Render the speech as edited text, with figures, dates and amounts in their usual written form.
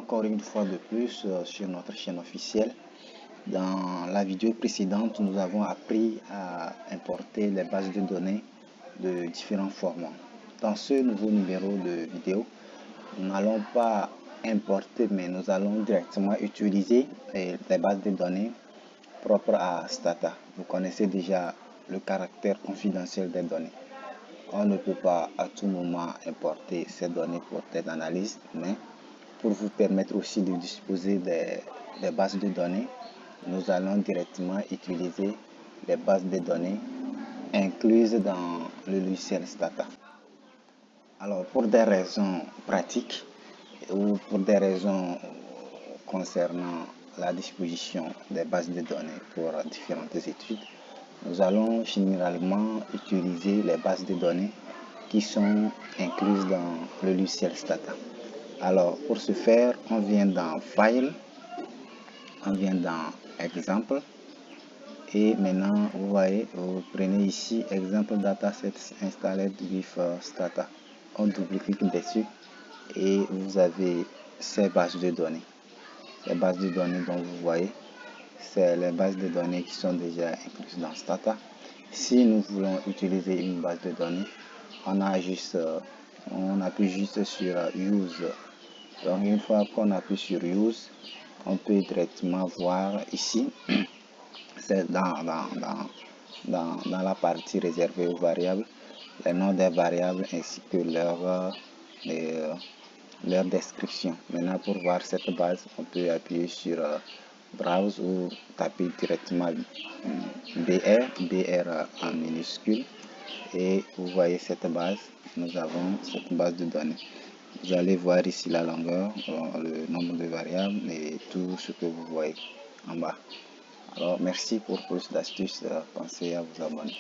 encore une fois de plus sur notre chaîne officielle. Dans la vidéo précédente, nous avons appris à importer les bases de données de différents formats. Dans ce nouveau numéro de vidéo, nous n'allons pas importer, mais nous allons directement utiliser les bases de données propres à Stata. Vous connaissez déjà le caractère confidentiel des données. On ne peut pas à tout moment importer ces données pour des analyses, mais pour vous permettre aussi de disposer des bases de données, nous allons directement utiliser les bases de données incluses dans le logiciel Stata. Alors, pour des raisons pratiques ou pour des raisons concernant la disposition des bases de données pour différentes études, nous allons généralement utiliser les bases de données qui sont incluses dans le logiciel Stata. Alors, pour ce faire, on vient dans File, on vient dans Exemple, et maintenant, vous voyez, vous prenez ici Exemple Datasets Installed with Stata. On double-clique dessus et vous avez ces bases de données. Ces bases de données dont vous voyez, c'est les bases de données qui sont déjà incluses dans Stata. Si nous voulons utiliser une base de données, on appuie juste sur Use. Donc une fois qu'on appuie sur Use, on peut directement voir ici, c'est dans la partie réservée aux variables, les noms des variables ainsi que leur description. Maintenant, pour voir cette base, on peut appuyer sur Browse ou taper directement BR en minuscule, et vous voyez cette base. Nous avons cette base de données. Vous allez voir ici la longueur, le nombre de variables et tout ce que vous voyez en bas. Alors merci. Pour plus d'astuces, pensez à vous abonner.